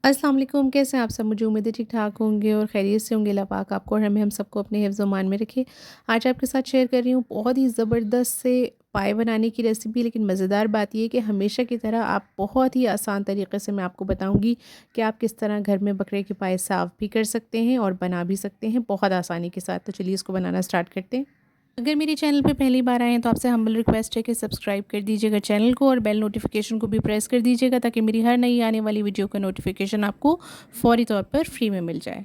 अस्सलाम वालेकुम, कैसे हैं आप सब? मुझे उम्मीद है ठीक-ठाक होंगे और खैरियत से होंगे। अल्लाह पाक आपको और हमें हम सबको अपने हिफ्ज़ ईमान में रखे। आज आपके साथ शेयर कर रही हूँ बहुत ही ज़बरदस्त से पाए बनाने की रेसिपी, लेकिन मज़ेदार बात ये है कि हमेशा की तरह आप बहुत ही आसान तरीके से मैं आपको बताऊँगी कि आप किस तरह घर में बकरे के पाए साफ़ भी कर सकते हैं और बना भी सकते हैं बहुत आसानी के साथ। तो चलिए इसको बनाना स्टार्ट करते हैं। अगर मेरे चैनल पे पहली बार आए हैं तो आपसे हम्बल रिक्वेस्ट है कि सब्सक्राइब कर दीजिएगा चैनल को और बेल नोटिफिकेशन को भी प्रेस कर दीजिएगा ताकि मेरी हर नई आने वाली वीडियो का नोटिफिकेशन आपको फ़ौरी तौर पर फ्री में मिल जाए।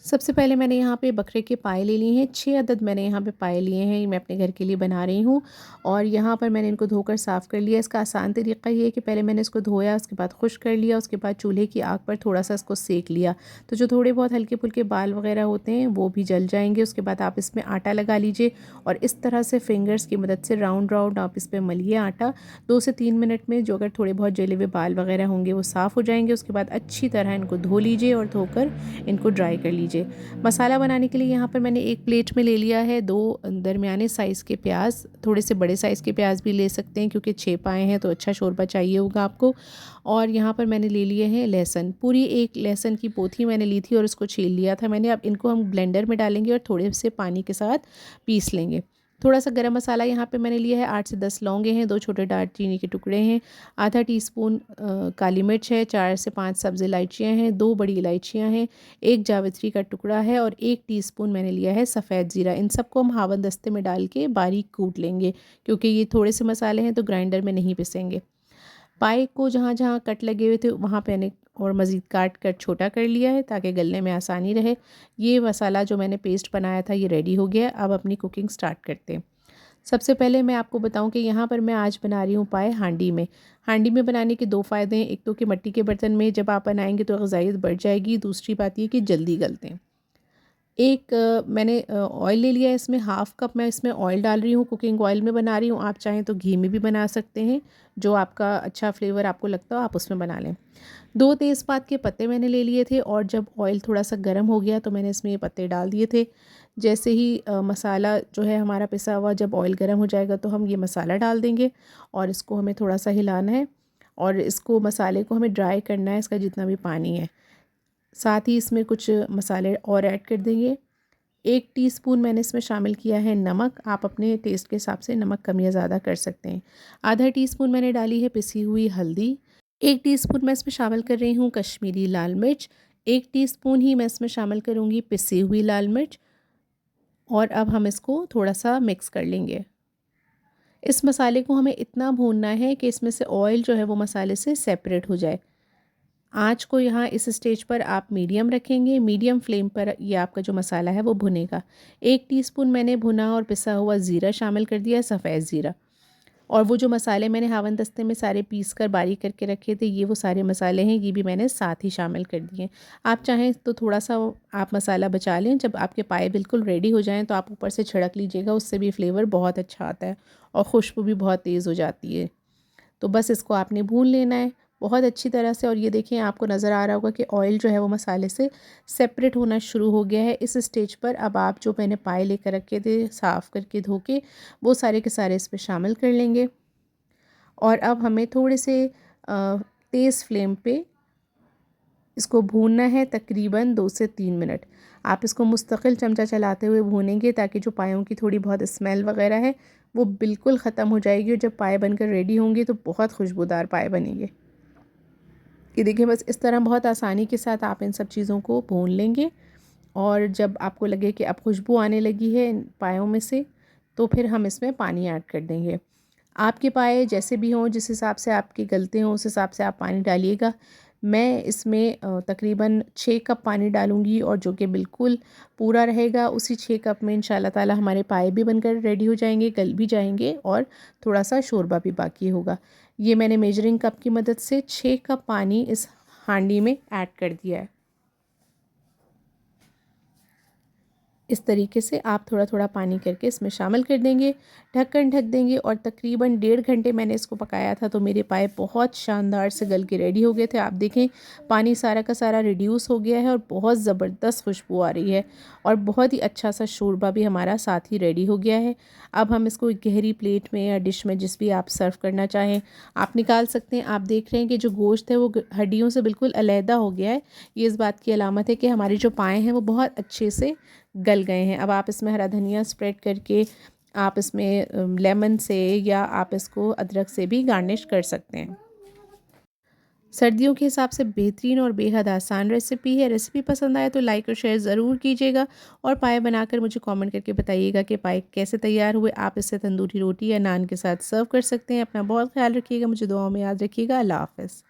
सबसे पहले मैंने यहाँ पे बकरे के पाए ले लिए हैं। 6 अदद मैंने यहाँ पे पाए लिए हैं। ये मैं अपने घर के लिए बना रही हूँ और यहाँ पर मैंने इनको धोकर साफ़ कर लिया। इसका आसान तरीका ये है कि पहले मैंने इसको धोया, उसके बाद खुश्क कर लिया, उसके बाद चूल्हे की आग पर थोड़ा सा इसको सेक लिया। तो जो थोड़े बहुत हल्के फुल्के बाल वगैरह होते हैं वो भी जल जाएंगे। उसके बाद आप इसमें आटा लगा लीजिए और इस तरह से फिंगर्स की मदद से राउंड राउंड आप इस पर मलिए आटा। 2 से 3 मिनट में जो अगर थोड़े बहुत जले हुए बाल वगैरह होंगे वो साफ़ हो जाएंगे। उसके बाद अच्छी तरह इनको धो लीजिए और धोकर इनको ड्राई कर लीजिए। मसाला बनाने के लिए यहाँ पर मैंने एक प्लेट में ले लिया है 2 दरमियाने साइज़ के प्याज। थोड़े से बड़े साइज़ के प्याज भी ले सकते हैं क्योंकि 6 पाए हैं तो अच्छा शोरबा चाहिए होगा आपको। और यहाँ पर मैंने ले लिए हैं लहसुन, पूरी एक लहसुन की पोथी मैंने ली थी और उसको छील लिया था मैंने। अब इनको हम ब्लेंडर में डालेंगे और थोड़े से पानी के साथ पीस लेंगे। थोड़ा सा गरम मसाला यहाँ पे मैंने लिया है, 8 से 10 लौंगे हैं, 2 छोटे दालचीनी के टुकड़े हैं, आधा टीस्पून काली मिर्च है, 4 से 5 सब्ज़ इलायचियाँ हैं, 2 बड़ी इलायचियाँ हैं, 1 जावित्री का टुकड़ा है और 1 टीस्पून मैंने लिया है सफ़ेद ज़ीरा। इन सबको हम हावन दस्ते में डाल के बारीक कूट लेंगे क्योंकि ये थोड़े से मसाले हैं तो ग्राइंडर में नहीं पिसेंगे। पाए को जहाँ-जहाँ कट लगे हुए थे वहाँ पे मैंने और मज़ीद काट कर छोटा कर लिया है ताकि गलने में आसानी रहे। ये मसाला जो मैंने पेस्ट बनाया था ये रेडी हो गया है। अब अपनी कुकिंग स्टार्ट करते हैं। सबसे पहले मैं आपको बताऊं कि यहाँ पर मैं आज बना रही हूँ पाए हांडी में। हांडी में बनाने के 2 फ़ायदे हैं। एक तो कि मिट्टी के बर्तन में जब आप बनाएंगे तो ग़िज़ाइयत बढ़ जाएगी। दूसरी बात ये कि जल्दी गलते हैं। एक मैंने ऑयल ले लिया है, इसमें हाफ़ कप मैं इसमें ऑयल डाल रही हूँ, कुकिंग ऑयल में बना रही हूँ। आप चाहें तो घी में भी बना सकते हैं, जो आपका अच्छा फ्लेवर आपको लगता हो आप उसमें बना लें। 2 तेज़पात के पत्ते मैंने ले लिए थे और जब ऑयल थोड़ा-सा गर्म हो गया तो मैंने इसमें ये पत्ते डाल दिए थे। जैसे ही मसाला जो है हमारा पिसा हुआ जब ऑयल गर्म हो जाएगा तो हम ये मसाला डाल देंगे और इसको हमें थोड़ा-सा हिलाना है और इसको मसाले को हमें ड्राई करना है, इसका जितना भी पानी है। साथ ही इसमें कुछ मसाले और ऐड कर देंगे। 1 टीस्पून मैंने इसमें शामिल किया है नमक, आप अपने टेस्ट के हिसाब से नमक कम या ज़्यादा कर सकते हैं। आधा टीस्पून मैंने डाली है पिसी हुई हल्दी। 1 टीस्पून मैं इसमें शामिल कर रही हूँ कश्मीरी लाल मिर्च। 1 टीस्पून ही मैं इसमें शामिल करूँगी पिसी हुई लाल मिर्च और अब हम इसको थोड़ा-सा मिक्स कर लेंगे। इस मसाले को हमें इतना भूनना है कि इसमें से ऑयल जो है वो मसाले से सेपरेट हो जाए। आँच को यहाँ इस स्टेज पर आप मीडियम रखेंगे, मीडियम फ्लेम पर ये आपका जो मसाला है वो भुनेगा। 1 टीस्पून मैंने भुना और पिसा हुआ ज़ीरा शामिल कर दिया है, सफ़ेद ज़ीरा। और वो जो मसाले मैंने हावन दस्ते में सारे पीस कर बारीक करके रखे थे, ये वो सारे मसाले हैं, ये भी मैंने साथ ही शामिल कर दिए। आप चाहें तो थोड़ा-सा आप मसाला बचा लें, जब आपके पाए बिल्कुल रेडी हो जाएँ तो आप ऊपर से छिड़क लीजिएगा, उससे भी फ्लेवर बहुत अच्छा आता है और खुशबू भी बहुत तेज़ हो जाती है। तो बस इसको आपने भून लेना है बहुत अच्छी तरह से और ये देखिए आपको नज़र आ रहा होगा कि ऑयल जो है वो मसाले से सेपरेट होना शुरू हो गया है। इस स्टेज पर अब आप जो मैंने पाए लेकर रखे थे साफ़ करके धो के, वो सारे के सारे इस पे शामिल कर लेंगे और अब हमें थोड़े से तेज़ फ्लेम पे इसको भूनना है तकरीबन 2 से 3 मिनट। आप इसको मुस्तकिल चमचा चलाते हुए भूनेंगे ताकि जो पायों की थोड़ी बहुत स्मेल वग़ैरह है वो बिल्कुल ख़त्म हो जाएगी और जब पाए बनकर रेडी होंगे तो बहुत खुशबूदार पाए बनेंगे। ये देखिए बस इस तरह बहुत आसानी के साथ आप इन सब चीज़ों को भून लेंगे और जब आपको लगे कि अब खुशबू आने लगी है इन पायों में से तो फिर हम इसमें पानी ऐड कर देंगे। आपके पाए जैसे भी हों, जिस हिसाब से आपके गलते हों उस हिसाब से आप पानी डालिएगा। मैं इसमें तकरीबन 6 कप पानी डालूँगी और जो कि बिल्कुल पूरा रहेगा, उसी 6 कप में इंशाल्लाह ताला हमारे पाए भी बनकर रेडी हो जाएंगे, गल भी जाएंगे और थोड़ा सा शोरबा भी बाकी होगा। ये मैंने मेजरिंग कप की मदद से 6 कप पानी इस हांडी में ऐड कर दिया है। इस तरीके से आप थोड़ा थोड़ा पानी करके इसमें शामिल कर देंगे, ढक्कन ढक देंगे और तकरीबन 1.5 घंटे मैंने इसको पकाया था। तो मेरे पाए बहुत शानदार से गल के रेडी हो गए थे। आप देखें पानी सारा का सारा रिड्यूस हो गया है और बहुत ज़बरदस्त खुशबू आ रही है और बहुत ही अच्छा सा शोरबा भी हमारा साथ ही रेडी हो गया है। अब हम इसको एक गहरी प्लेट में या डिश में जिस भी आप सर्व करना चाहें आप निकाल सकते हैं। आप देख रहे हैं कि जो गोश्त है वो हड्डियों से बिल्कुल अलहदा हो गया है। ये इस बात की अलामत है कि हमारे जो पाए हैं वो बहुत अच्छे से गल गए हैं। अब आप इसमें हरा धनिया स्प्रेड करके आप इसमें लेमन से या आप इसको अदरक से भी गार्निश कर सकते हैं। सर्दियों के हिसाब से बेहतरीन और बेहद आसान रेसिपी है। रेसिपी पसंद आए तो लाइक और शेयर ज़रूर कीजिएगा और पाए बनाकर मुझे कमेंट करके बताइएगा कि पाए कैसे तैयार हुए। आप इसे तंदूरी रोटी या नान के साथ सर्व कर सकते हैं। अपना बहुत ख्याल रखिएगा, मुझे दुआओं में याद रखिएगा। अल्लाह हाफ़िज़।